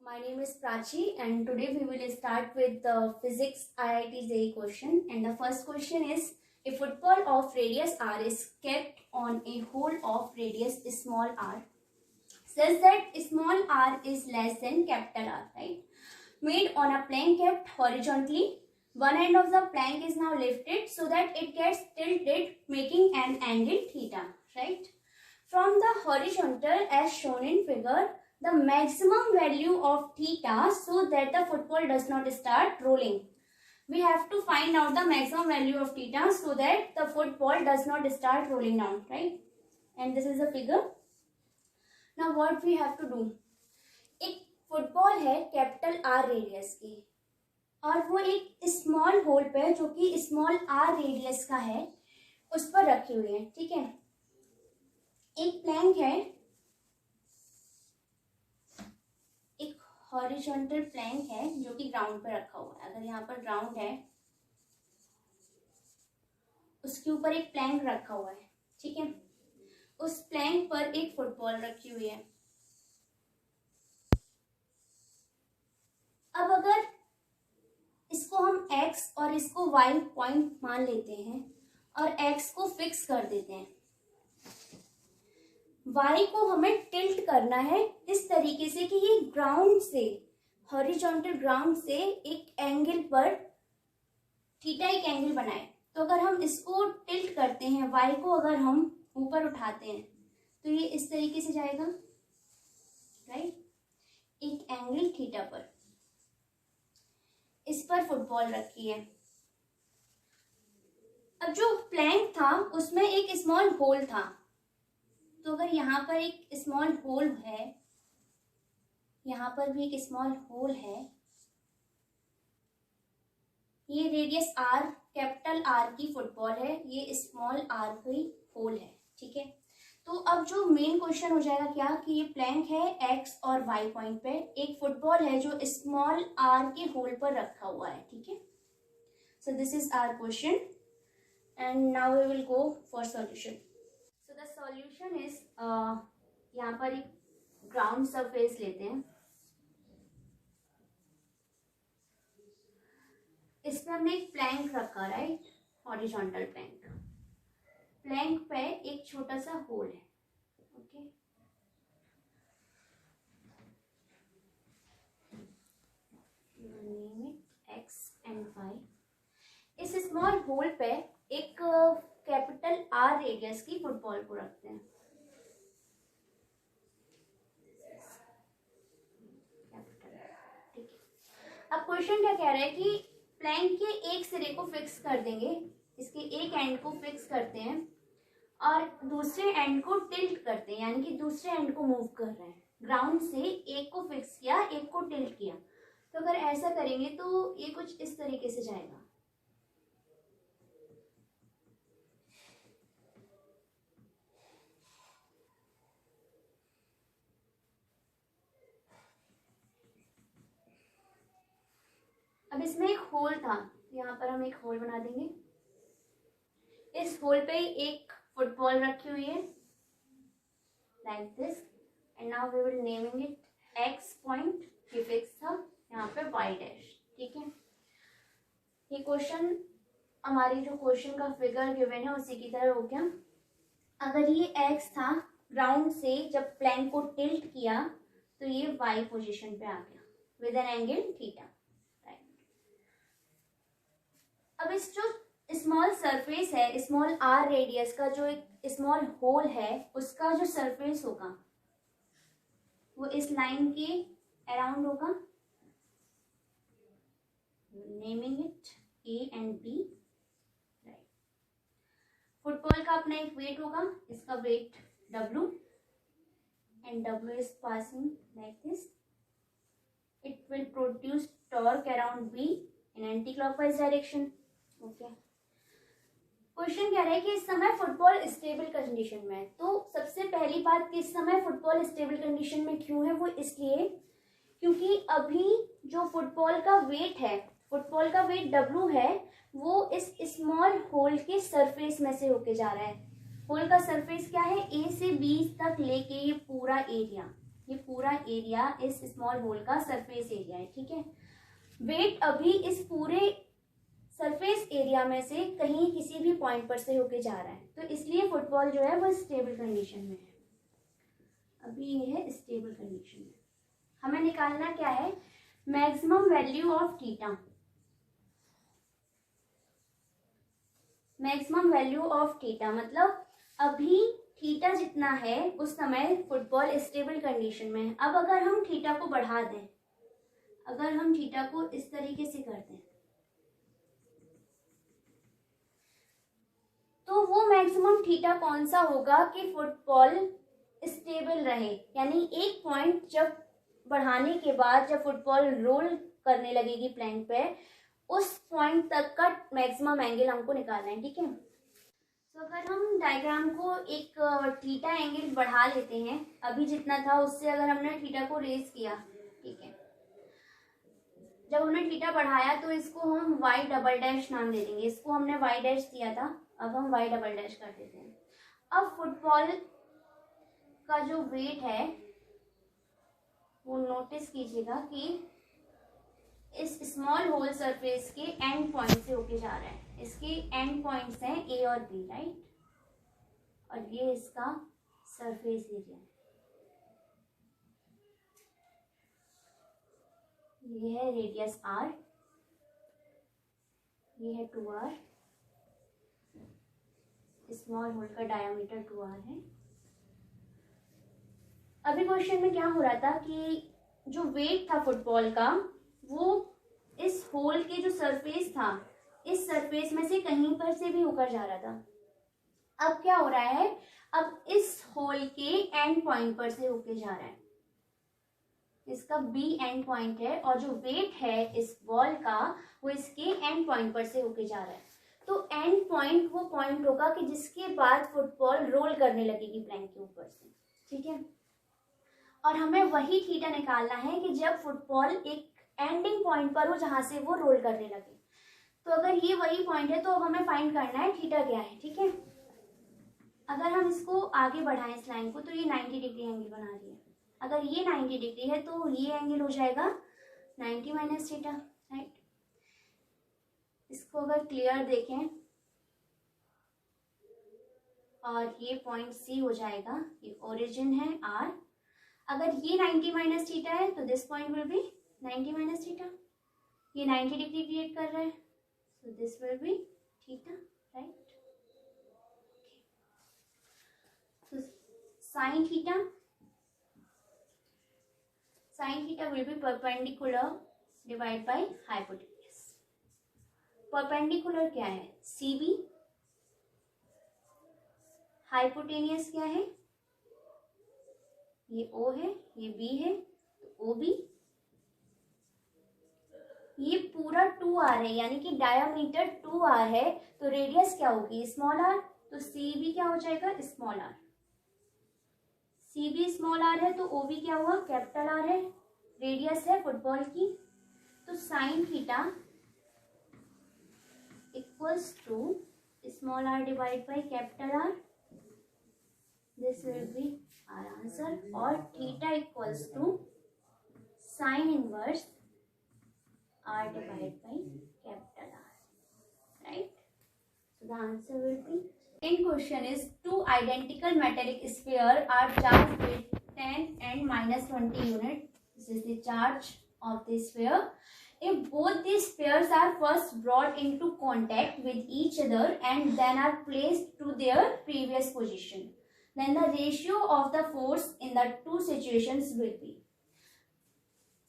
My name is Prachi and today we will start with the physics IIT JEE question, and the first question is, a football of radius r is kept on a hole of radius small r such that small r is less than capital R, right? Made on a plank kept horizontally. One end of the plank is now lifted so that it gets tilted, making an angle theta, right? From the horizontal as shown in figure, the maximum value of theta so that the football does not start rolling. We have to find out the maximum value of theta so that the football does not start rolling down, right? And this is the figure. Now what we have to do? एक football है capital R radius की और वो एक small hole पे जो कि small are radius का है उस पर रखी हुई है, ठीक है। एक प्लैंक है, एक हॉरिजॉन्टल प्लैंक है जो कि ग्राउंड पर रखा हुआ है। अगर यहाँ पर ग्राउंड है उसके ऊपर एक प्लैंक रखा हुआ है, ठीक है। उस प्लैंक पर एक फुटबॉल रखी हुई है। अब अगर इसको हम x और इसको y पॉइंट मान लेते हैं और x को फिक्स कर देते हैं, y को हमें टिल्ट करना है इस तरीके से कि ये ग्राउंड से, हॉरिजॉन्टल ग्राउंड से एक एंगल पर थीटा एक एंगल बनाए। तो अगर हम इसको टिल्ट करते हैं, y को अगर हम ऊपर उठाते हैं तो ये इस तरीके से जाएगा, राइट, एक एंगल थीटा पर। इस पर फुटबॉल रखी है। अब जो प्लैंक था उसमें एक स्मॉल होल था, तो अगर यहाँ पर एक स्मॉल होल है, यहाँ पर भी एक स्मॉल होल है, ये रेडियस आर, कैपिटल आर की फुटबॉल है, ये स्मॉल आर की होल है, ठीक है। तो अब जो मेन क्वेश्चन हो जाएगा क्या कि ये प्लैंक है एक्स और वाई पॉइंट पे, एक फुटबॉल है जो स्मॉल आर के होल पर रखा हुआ है, ठीक है। So this is our question and now we will go for solution. So the solution is, यहाँ पर एक ग्राउंड सरफेस लेते हैं, इसमें हमने एक प्लैंक रखा, राइट, हॉरिजॉन्टल प्लैंक। प्लैंक पे एक छोटा सा होल है, okay. Name it X and Y. इस स्मॉल होल पे एक कैपिटल आर रेडियस की फुटबॉल को रखते हैं, ठीक है। अब क्वेश्चन क्या कह रहा है कि प्लैंक के एक सिरे को फिक्स कर देंगे, इसके एक एंड को फिक्स करते हैं और दूसरे एंड को टिल्ट करते हैं, यानी कि दूसरे एंड को मूव कर रहे हैं। ग्राउंड से एक को फिक्स किया, एक को टिल्ट किया। तो अगर ऐसा करेंगे तो ये कुछ इस तरीके से जाएगा। अब इसमें एक होल था, यहाँ पर हम एक होल बना देंगे। इस होल पे एक फुटबॉल रखी हुई है like this, and now we will naming it X point, ये फिक्स था, यहाँ पे वाई डैश, ठीक है। ये क्वेश्चन, हमारी जो क्वेश्चन का फिगर गिवन है उसी की तरह हो गया। अगर ये एक्स था, ग्राउंड से जब प्लैंक को टिल्ट किया तो ये वाई पोजीशन पे आ गया with an angle theta, right. अब इस जो स्मॉल सरफेस है, स्मॉल आर रेडियस का जो एक स्मॉल होल है, उसका जो सरफेस होगा वो इस लाइन के अराउंड होगा। Naming it A and B, right. Football का अपना एक वेट होगा, इसका weight W, and W is passing like this. It will produce torque around B in anti-clockwise direction. Okay. Question कह रहा है कि इस समय फुटबॉल स्टेबल कंडीशन में है। तो सबसे पहली बात कि इस समय फुटबॉल स्टेबल कंडीशन में क्यों है, वो इसलिए क्योंकि अभी जो फुटबॉल का वेट है, फुटबॉल का वेट W है, वो इस स्मॉल होल के सरफेस में से होके जा रहा है। होल का सरफेस क्या है, A से B तक लेके ये पूरा एरिया, ये पूरा एरिया इस स्मॉल होल का सरफेस एरिया है, ठीक है। वेट अभी इस पूरे सरफेस एरिया में से कहीं किसी भी पॉइंट पर से होके जा रहा है, तो इसलिए फुटबॉल जो है वो स्टेबल कंडीशन में है। अभी ये है स्टेबल कंडीशन में। हमें निकालना क्या है, maximum value of theta. Maximum value of theta मतलब अभी थीटा जितना है उस समय फुटबॉल स्टेबल कंडीशन में है। अब अगर हम थीटा को बढ़ा दें, अगर हम थीटा को इस तरीके से कर दें, तो वो मैक्सिमम थीटा कौन सा होगा कि फुटबॉल स्टेबल रहे, यानी एक पॉइंट जब बढ़ाने के बाद जब फुटबॉल रोल करने लगेगी प्लैंक पे, उस पॉइंट तक का मैक्सिमम एंगल हमको निकालना है, ठीक है। तो अगर हम डायग्राम को एक थीटा एंगल बढ़ा लेते हैं, अभी जितना था उससे अगर हमने थीटा को रेज किया, ठीक है, जब हमने थीटा बढ़ाया तो इसको हम y डबल डैश नाम दे देंगे। इसको हमने y डैश दिया था, अब हम y डबल डैश कर देते हैं। अब फुटबॉल का जो वेट है वो नोटिस कीजिएगा कि इस स्मॉल होल सरफेस के एंड पॉइंट से होके जा रहा है। इसके एंड पॉइंट्स हैं ए और बी, राइट, और ये इसका सरफेस एरिया है। ये है रेडियस r, ये है 2r, स्मॉल होल का डायमीटर 2r है। अभी क्वेश्चन में क्या हो रहा था कि जो वेट था फुटबॉल का वो इस होल के जो सरफेस था, इस सरफेस में से कहीं पर से भी होकर जा रहा था। अब क्या हो रहा है, अब इस होल के एंड पॉइंट पर से होके जा रहा है, इसका बी एंड पॉइंट है, और जो वेट है इस बॉल का वो इसके एंड पॉइंट पर से होके जा रहा है। तो एंड पॉइंट वो पॉइंट होगा कि जिसके बाद फुटबॉल रोल करने लगेगी प्लैंक के ऊपर से, ठीक है। और हमें वही थीटा निकालना है कि जब फुटबॉल एक एंडिंग पॉइंट पर हो जहां से वो रोल करने लगे। तो अगर ये वही पॉइंट है तो हमें फाइंड करना है थीटा क्या है, ठीक है। अगर हम इसको आगे बढ़ाएं इस लाइन को, तो ये 90 डिग्री एंगल बना रही है। अगर ये 90 डिग्री है तो ये एंगल हो जाएगा 90 माइनस थीटा, राइट। इसको अगर क्लियर देखें और ये पॉइंट सी हो जाएगा, ये ओरिजिन है आर। अगर ये 90 माइनस थीटा है तो this point will be 90 minus theta. ये 90 डिग्री क्रिएट कर रहा है, so this will be theta, right? So sin theta will be perpendicular divided by hypotenuse. Perpendicular क्या है, CB, hypotenuse क्या है, ये O है, ये B है, तो OB। ये पूरा 2r है, यानी कि डायमीटर 2r है, तो रेडियस क्या होगी, स्मॉल r, तो CB क्या हो जाएगा, small r। CB small r है तो OB क्या हुआ, कैपिटल R है, रेडियस है फुटबॉल की। तो sine theta equals to small r divide by capital R, this will be our answer. और theta equals to sine inverse r divided by capital R, right? So the answer will be. Second question is, two identical metallic spheres are charged with 10 and minus 20 unit. This is the charge of the sphere. If both these spheres are first brought into contact with each other and then are placed to their previous position, then the ratio of the force in the two situations will be.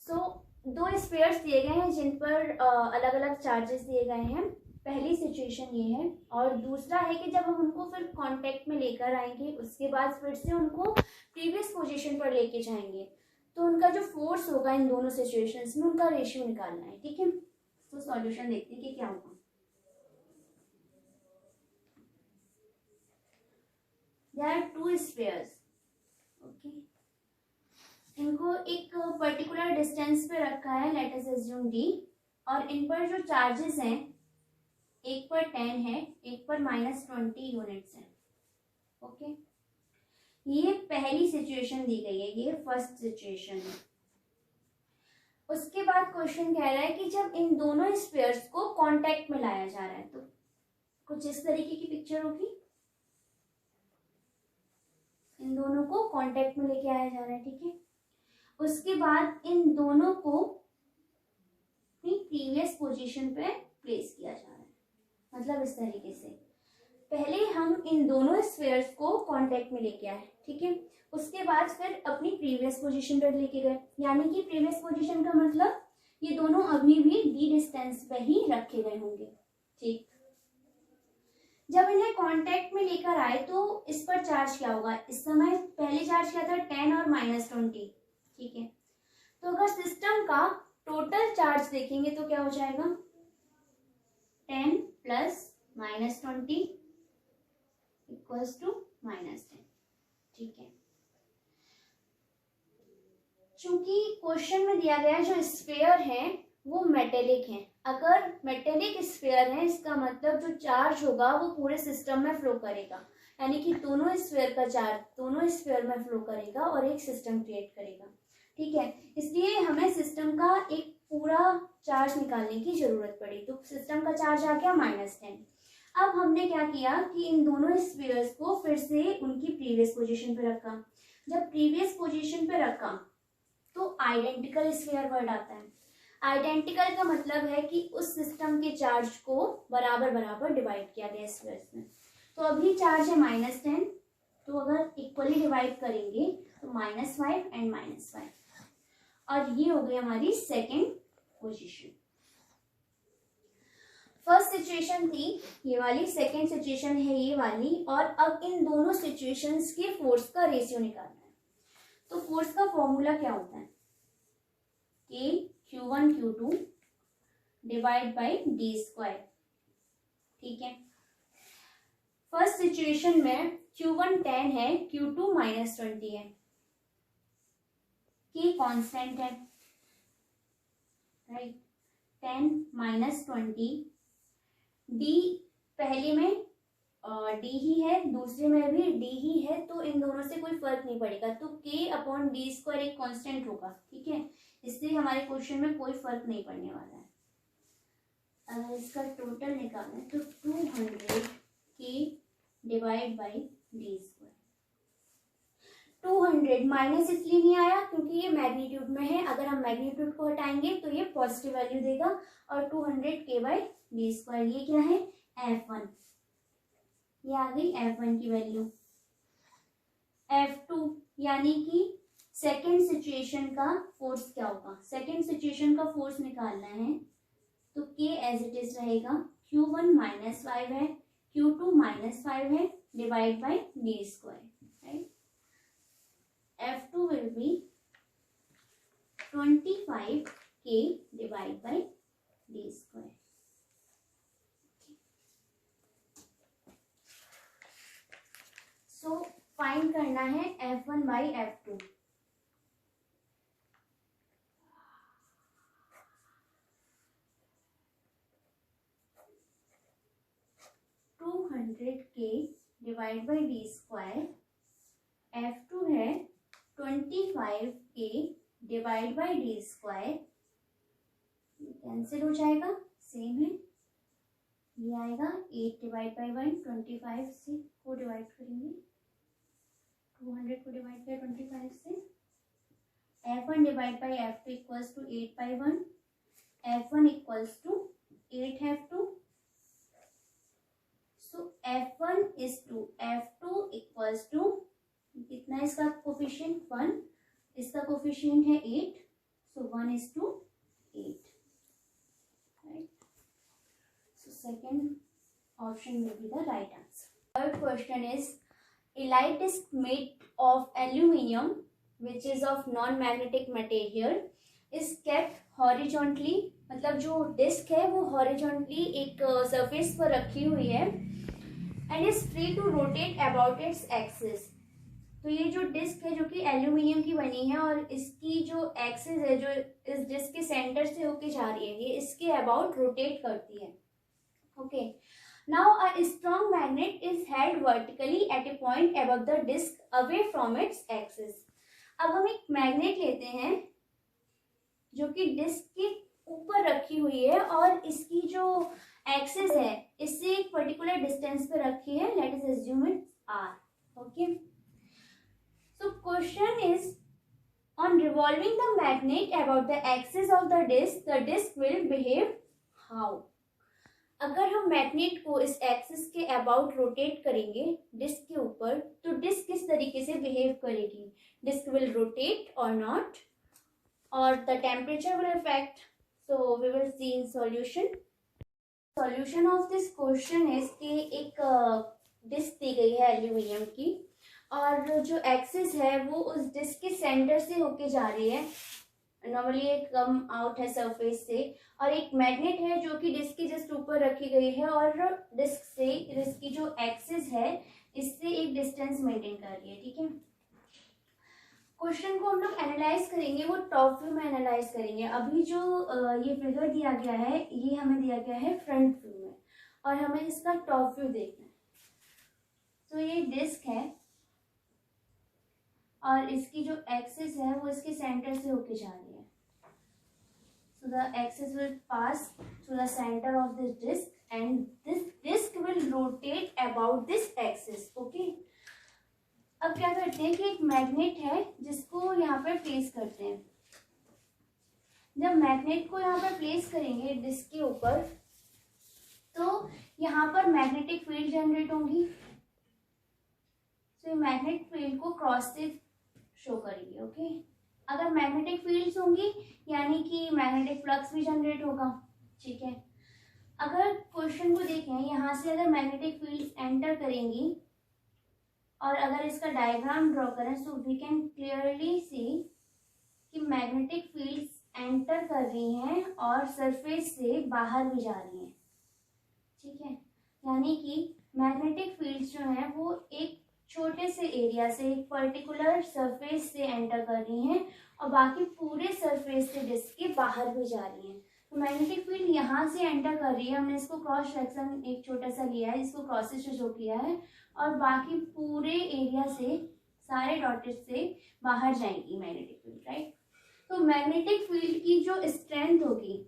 So दो spheres दिए गए हैं जिन पर अलग अलग charges दिए गए हैं। पहली सिचुएशन ये है, और दूसरा है कि जब हम उनको फिर कांटेक्ट में लेकर आएंगे उसके बाद फिर से उनको प्रीवियस पोजीशन पर लेके जाएंगे, तो उनका जो फोर्स होगा इन दोनों सिचुएशंस में उनका रेशियो निकालना है, ठीक है। तो सॉल्यूशन देखते हैं कि क्या होगा। There are two spheres, okay, इनको एक पर्टिकुलर डिस्टेंस पे रखा है, लेट अस अज्यूम d, और इन पर जो चार्जेस हैं, एक पर 10 है, एक पर -20 यूनिट्स हैं, ओके। ये पहली सिचुएशन दी गई है, ये फर्स्ट सिचुएशन है। उसके बाद क्वेश्चन कह रहा है कि जब इन दोनों स्फीयर्स को कांटेक्ट में लाया जा रहा है, तो कुछ इस तरीके की पिक्चर होगी। इन दोनों को कांटेक्ट में लेके आया जा रहा है, ठीक है। उसके बाद इन दोनों को अपनी प्रीवियस पोजीशन पे प्लेस किया जा रहा है, मतलब इस तरीके से। पहले हम इन दोनों स्फीयर्स को कांटेक्ट में लेके आए, ठीक है। उसके बाद फिर अपनी प्रीवियस पोजीशन पर लेके गए, यानी कि प्रीवियस पोजीशन का मतलब ये दोनों अभी भी डी डिस्टेंस पे ही रखे गए होंगे, ठीक। जब इन्हें कांटेक्ट में लेकर आए तो इस पर चार्ज क्या होगा, इस समय पहले चार्ज क्या था 10 और -20, ठीक है। तो अगर सिस्टम का टोटल चार्ज देखेंगे तो क्या हो जाएगा 10 + -20 = -10, ठीक है। चूंकि क्वेश्चन में दिया गया जो स्फीयर है वो मेटेलिक है, अगर मेटेलिक स्फीयर है इसका मतलब जो चार्ज होगा वो पूरे सिस्टम में फ्लो करेगा, यानी कि दोनों स्फीयर का चार्ज दोनों स्फीयर में फ्लो करेगा और एक सिस्टम क्रिएट करेगा, ठीक है। इसलिए हमें सिस्टम का एक पूरा चार्ज निकालने की जरूरत पड़ी, तो सिस्टम का चार्ज आ गया -10। अब हमने क्या किया कि इन दोनों स्फीयर्स को फिर से उनकी प्रीवियस पोजीशन पे रखा। जब प्रीवियस पोजीशन पे रखा तो आइडेंटिकल स्फीयर वर्ड आता है। आइडेंटिकल का मतलब है कि उस सिस्टम के चार्ज को बराबर बराबर डिवाइड किया गया स्फीयर्स में। तो अभी चार्ज है -10, तो अगर इक्वली डिवाइड करेंगे तो -5 और -5, और ये हो गई हमारी सेकेंड पोजीशन। फर्स्ट सिचुएशन थी ये वाली, सेकेंड सिचुएशन है ये वाली, और अब इन दोनों सिचुएशंस के फोर्स का रेशियो निकालना है। तो फोर्स का फॉर्मूला क्या होता है, Q1 Q2 / d², ठीक है। फर्स्ट सिचुएशन में Q1 10 है, Q2 -20 है, K कांस्टेंट है, राइट। 10 - 20, D पहले में D ही है, दूसरे में भी D ही है, तो इन दोनों से कोई फर्क नहीं पड़ेगा, तो K/d² एक कांस्टेंट होगा, ठीक है। इसलिए हमारे क्वेश्चन में कोई फर्क नहीं पड़ने वाला है। अगर इसका टोटल निकालें तो 200 K / d²। 200 माइनस इसलिए नहीं आया क्योंकि ये मैग्नीट्यूड में है, अगर हम मैग्नीट्यूड को हटाएंगे तो ये पॉजिटिव वैल्यू देगा, और 200 K/d², ये क्या है F1, ये आ गई F1 की वैल्यू। F2 यानी कि सेकेंड सिचुएशन का फोर्स क्या होगा, सेकेंड सिचुएशन का फोर्स निकालना है तो K एज इट इज रहेगा, Q1 -5 है, Q2 -5 है, divide by d², right. F2 will be 25 K divide by d²। So find करना है F1 by F2। K divide by d², F2 है 25 K divide by d², cancel हो जाएगा, same है, ये आएगा 8 डिवाइड बाई 1, 25 से को डिवाइड करेंगे, 200 को डिवाइड किया 25 से, F1 divide by F2 equals to 8/1, F1 equals to 8 F2, so F1 is to F2 equals to कितना है इसका कोफिशिएंट 1, इसका कोफिशिएंट है 8, so 1:8, right. So second option will be the right answer. Third question is a light disc made of aluminium which is of non-magnetic material is kept horizontally, मतलब जो disc है वो horizontally एक surface पर रखी हुई है, and is free to rotate about its axis. तो ये जो डिस्क है जो कि एल्यूमिनियम की बनी है और इसकी जो एक्सिस है जो इस डिस्क के सेंटर से होके जा रही है, ये इसके अबाउट रोटेट करती है, okay. Now a strong magnet is held vertically at a point above the disk away from its axis. अब हम एक मैग्नेट लेते हैं जो कि डिस्क के ऊपर रखी हुई है और इसकी जो एक्सिस है इससे एक पर्टिकुलर डिस्टेंस पे रखी है. Let us assume it's r. Okay, so question is, on revolving the magnet about the axis of the disc will behave how? अगर हम मैग्नेट को इस एक्सिस के अबाउट रोटेट करेंगे डिस्क के ऊपर तो डिस्क किस तरीके से बिहेव करेगी. Disc will rotate or not, or the temperature will effect. So we will see in solution. Solution of this question is कि एक डिस्क दी गई है एल्यूमिनियम की और जो एक्सिस है वो उस डिस्क के सेंटर से होके जा रही है. नॉर्मली एक कम आउट है सरफेस से, और एक मैग्नेट है जो कि डिस्क के जस्ट ऊपर रखी गई है और डिस्क से इसकी जो एक्सिस है इससे एक डिस्टेंस मेंटेन कर रही है. ठीक है, क्वेश्चन को हम लोग एनालाइज करेंगे, वो टॉप व्यू में एनालाइज करेंगे. अभी जो ये फिगर दिया गया है ये हमें दिया गया है फ्रंट व्यू में और हमें इसका टॉप व्यू देखना है. तो ये डिस्क है और इसकी जो एक्सिस है वो इसके सेंटर से होके जा रही है. So the axis will pass through the center of this disc and this disc will rotate about this axis. Okay. अब क्या करते हैं कि एक मैग्नेट है जिसको यहाँ पर प्लेस करते हैं. जब मैग्नेट को यहाँ पर प्लेस करेंगे डिस्क के ऊपर तो यहाँ पर मैग्नेटिक फील्ड जनरेट होंगी. तो मैग्नेटिक फील्ड को क्रॉस से शो करेंगे. ओके, अगर मैग्नेटिक फील्ड्स होंगी यानी कि मैग्नेटिक फ्लक्स भी जनरेट होगा. ठीक है, अगर क्वेश्चन को देखें यहाँ से अगर मैग्नेटिक फील्ड्स एंटर करेंगी और अगर इसका डायग्राम ड्रॉ करें so we can clearly see कि मैग्नेटिक फील्ड्स एंटर कर रही हैं और सरफेस से बाहर भी जा रही हैं. ठीक है, यानी कि मैग्नेटिक फील्ड्स जो हैं वो एक छोटे से एरिया से एक पर्टिकुलर सरफेस से एंटर कर रही हैं और बाकी पूरे सरफेस से डिस्क के बाहर भी जा रही हैं. तो मैग्नेटिक फील्ड यहाँ से एंटर कर रही है, हमने इसको क्रॉस सेक्शन एक छोटा सा लिया है जिसको क्रॉस से शो किया है, और बाकी पूरे एरिया से सारे डॉटेड से बाहर जाएंगी मैग्नेटिक फील्ड. राइट, तो मैग्नेटिक फील्ड की जो स्ट्रेंथ होगी,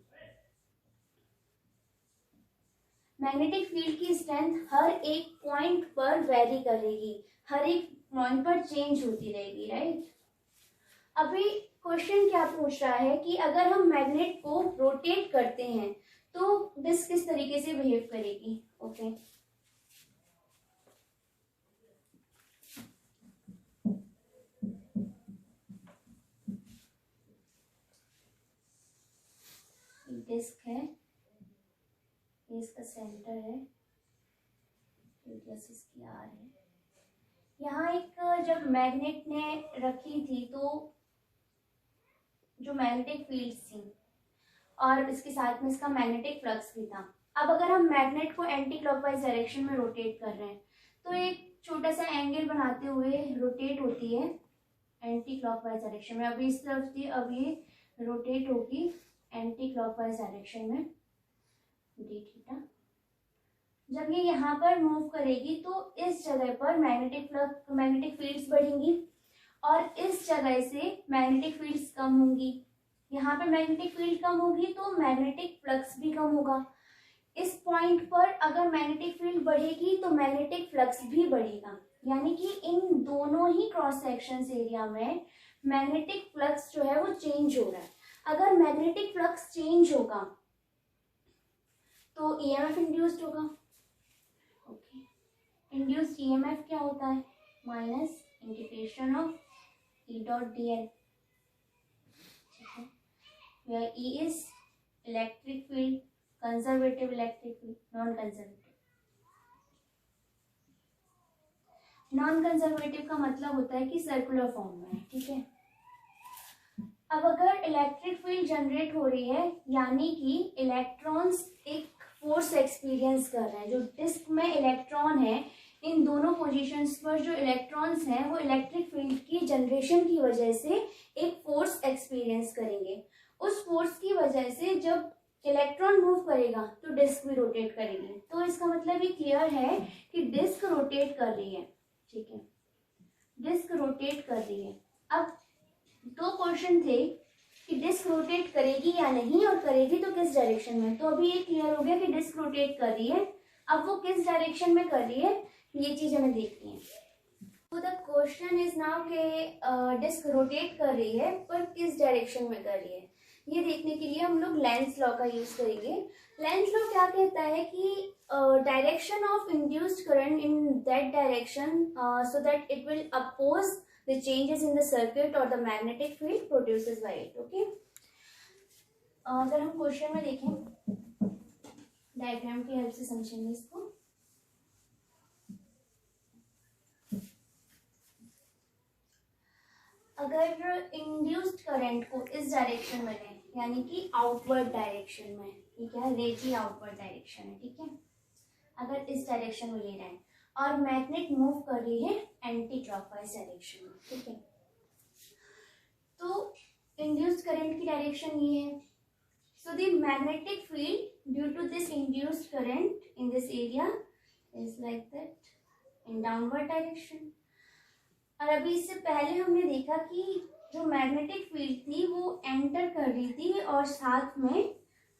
मैग्नेटिक फील्ड की स्ट्रेंथ हर एक पॉइंट पर वेरी करेगी, हर एक पॉइंट पर चेंज होती रहेगी. राइट, अभी क्वेश्चन क्या पूछ रहा है कि अगर हम मैग्नेट को रोटेट करते हैं तो डिस्क किस तरीके से बिहेव करेगी. ओके, डिस्क है, ये इसका सेंटर है, रेडियस इसकी आर है. यहाँ एक जब मैग्नेट ने रखी थी तो जो मैग्नेटिक फील्ड थी और इसके साथ में इसका मैग्नेटिक फ्लक्स भी था. अब अगर हम मैग्नेट को एंटी क्लॉकवाइज डायरेक्शन में रोटेट कर रहे हैं तो एक छोटा सा एंगल बनाते हुए रोटेट होती है एंटी क्लॉकवाइज डायरेक्शन में. अभी इस तरफ थी, अब ये रोटेट होगी एंटी क्लॉकवाइज डायरेक्शन में डी थीटा. जब ये यहाँ पर मूव करेगी तो इस जगह पर मैग्नेटिक फील्ड्स बढ़ेंगी और इस जगह से मैग्नेटिक फील्ड्स कम होंगी. यहाँ पे मैग्नेटिक फील्ड कम होगी तो मैग्नेटिक फ्लक्स भी कम होगा. इस पॉइंट पर अगर मैग्नेटिक फील्ड बढ़ेगी तो मैग्नेटिक फ्लक्स भी बढ़ेगा, यानी कि इन दोनों ही क्रॉस सेक्शन एरिया में मैग्नेटिक फ्लक्स जो है वो चेंज हो रहा है. अगर मैग्नेटिक फ्लक्स चेंज होगा तो ईएमएफ इंड्यूस्ड होगा. ओके, इंड्यूस्ड ईएमएफ क्या होता है, minus integration of E dot dl. ठीक है, where E is electric field, conservative electric field, non-conservative. non-conservative का मतलब होता है कि सर्कुलर फॉर्म में है. ठीक है, अब अगर इलेक्ट्रिक फील्ड जनरेट हो रही है यानी कि इलेक्ट्रॉन्स एक फोर्स एक्सपीरियंस कर रहे हैं. जो डिस्क में इलेक्ट्रॉन है इन दोनों पोजीशंस पर जो इलेक्ट्रॉन्स हैं वो इलेक्ट्रिक फील्ड की जनरेशन की वजह से एक फोर्स एक्सपीरियंस करेंगे. उस फोर्स की वजह से जब इलेक्ट्रॉन मूव करेगा तो डिस्क भी रोटेट करेगी. तो इसका मतलब ये क्लियर है कि डिस्क रोटेट कर रही है, ठीक है, डिस्क रोटेट कर रही है। अब दो क्वेश्चन थे कि डिस्क रोटेट करेगी या नहीं, और करेगी तो किस डायरेक्शन में। तो अभी ये क्लियर हो गया कि डिस्क रोटेट कर रही है। अब वो किस डायरेक्शन में कर रही है ये चीज हमें देखनी है। तो द क्वेश्चन इज नाउ के डिस्क रोटेट कर रही है पर किस डायरेक्शन में कर रही है, ये देखने के लिए हम लोग लेंस लॉ का यूज करेंगे। लेंस लॉ क्या कहता है कि direction of induced current in that direction so that it will oppose the changes in the circuit or the magnetic field produces by it, okay? अगर हम क्वेश्चन में देखें, डायग्राम की हेल्प से समझेंगे इसको। अगर इंड्यूस्ड करंट को इस डायरेक्शन में लें, यानी कि आउटवर्ड डायरेक्शन में, ठीक है, रे की आउटवर्ड डायरेक्शन है, ठीक है, अगर इस डायरेक्शन में ले रहे हैं और मैग्नेट मूव कर रही है एंटी क्लॉकवाइज डायरेक्शन में, ठीक है, तो इंड्यूस्ड करंट की डायरेक्शन ये है। So the magnetic field due to this induced current in this area is like that in downward direction. और अभी इससे पहले हमने देखा कि जो मैग्नेटिक फील्ड थी वो एंटर कर रही थी और साथ में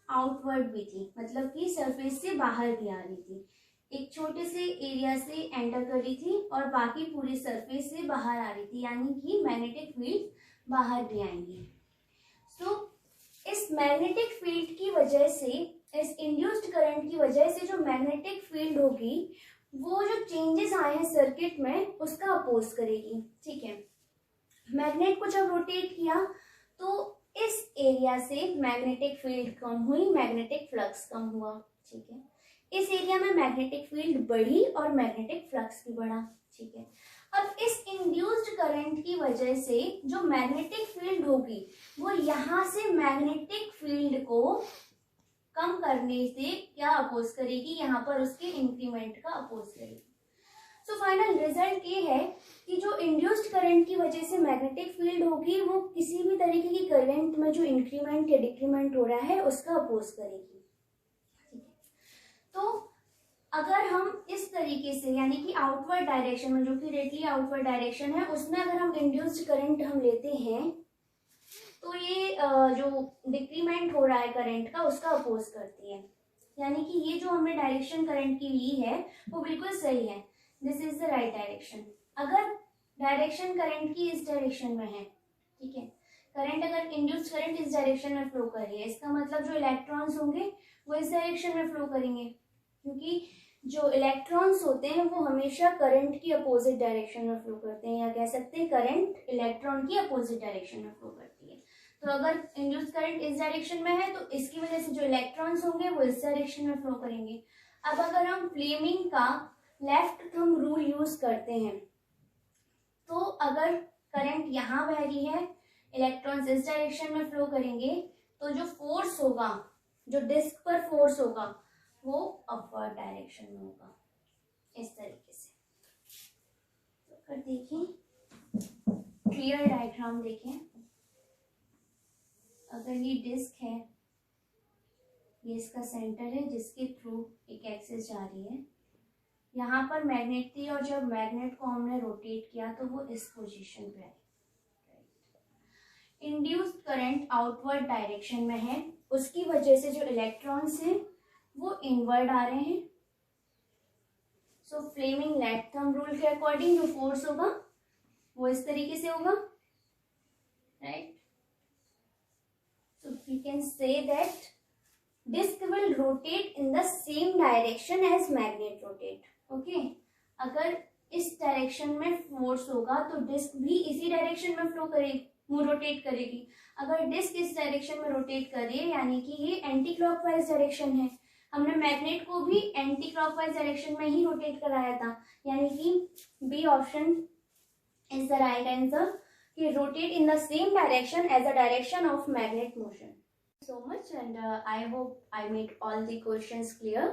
आउटवर्ड भी थी, मतलब कि सरफेस से बाहर भी आ रही थी, एक छोटे से एरिया से एंटर कर रही थी और बाकी पूरे सरफेस से बाहर आ रही थी, यानी कि मैग्नेटिक फील्ड बाहर भी आएंगी। सो इस मैग्नेटिक फील्ड की वजह से, इस इंड्यूस्ड करंट की वजह से जो मैग्नेटिक फील्ड होगी वो जो चेंजेस आए हैं सर्किट में उसका अपोज करेगी, ठीक है। मैग्नेट को जब रोटेट किया तो इस एरिया से मैग्नेटिक फील्ड कम हुई, मैग्नेटिक फ्लक्स कम हुआ, ठीक है। इस एरिया में मैग्नेटिक फील्ड बढ़ी और मैग्नेटिक फ्लक्स भी बढ़ा, ठीक है। अब इस इंड्यूस्ड करंट की वजह से जो मैग्नेटिक फील्ड होगी वो यहाँ से मैग्नेटिक फील्ड को कम करने से क्या अपोज करेगी, यहाँ पर उसके इंक्रीमेंट का अपोज करेगी। सो फाइनल रिजल्ट ये है कि जो इंड्यूस्ड करंट की वजह से मैग्नेटिक फील्ड होगी वो किसी भी तरीके की करंट में जो इंक्रीमेंट या डिक्रीमेंट हो रहा है उसका अपोज करेगी। तो अगर हम इस तरीके से, यानी कि आउटवर्ड डायरेक्शन में, जो कि डायरेक्टली आउटवर्ड डायरेक्शन है, उसमें अगर हम इंड्यूस्ड करंट हम लेते हैं तो ये जो डिक्रीमेंट हो रहा है करंट का उसका अपोज करती है, यानी कि ये जो हमने डायरेक्शन करंट की ली है वो बिल्कुल सही है, this is the right direction. अगर डायरेक्शन करंट की इस डायरेक्शन में है, ठीक है, करंट अगर इंड्यूस्ड करंट इस डायरेक्शन में फ्लो कर रही है, इसका मतलब जो इलेक्ट्रॉन्स होंगे वो इस डायरेक्शन में फ्लो करेंगे, क्योंकि जो इलेक्ट्रॉन्स होते हैं वो हमेशा करंट की अपोजिट डायरेक्शन में फ्लो करते हैं, या कह सकते हैं करंट इलेक्ट्रॉन की अपोजिट डायरेक्शन में फ्लो करती है। तो अगर इंड्यूस्ड करंट इस डायरेक्शन में है तो इसकी वजह से जो इलेक्ट्रॉन्स होंगे वो इस डायरेक्शन में फ्लो करेंगे। अब अगर हम फ्लेमिंग का लेफ्ट थंब रूल यूज करते हैं तो अगर करंट यहाँ बह रही है, इलेक्ट्रॉन्स इस डायरेक्शन में फ्लो करेंगे, तो जो फोर्स होगा, जो डिस्क पर फोर्स होगा वो अपवर्ड डायरेक्शन में होगा, इस तरीके से। तो अगर देखें, क्लियर डायग्राम देखें, अगर ये डिस्क है, ये इसका सेंटर है जिसके थ्रू एक एक्सिस जा रही है, यहाँ पर मैग्नेट थी और जब मैग्नेट को हमने रोटेट किया तो वो इस पोजीशन पे आई। इंड्यूस्ड करंट आउटवर्ड डायरेक्शन में है, उसकी वजह से जो इलेक्ट्रॉन्स हैं वो इनवर्ड आ रहे हैं। So Fleming left thumb rule के अकॉर्डिंग जो फोर्स होगा वो इस तरीके से होगा, right. So we can say that disc will rotate in the same direction as magnet rotate, okay. अगर इस डायरेक्शन में फोर्स होगा तो डिस्क भी इसी डायरेक्शन में फ्लो करेगी, वो रोटेट करेगी। अगर डिस्क इस डायरेक्शन में रोटेट कर रही है, यानी कि ये एंटी क्लॉकवाइज डायरेक्शन है, हमने मैग्नेट को भी एंटी क्लॉकवाइज डायरेक्शन में ही रोटेट कराया था, यानी कि B option is the right answer, कि rotate in the same direction as the direction of magnet motion. So much, and I hope I made all the questions clear.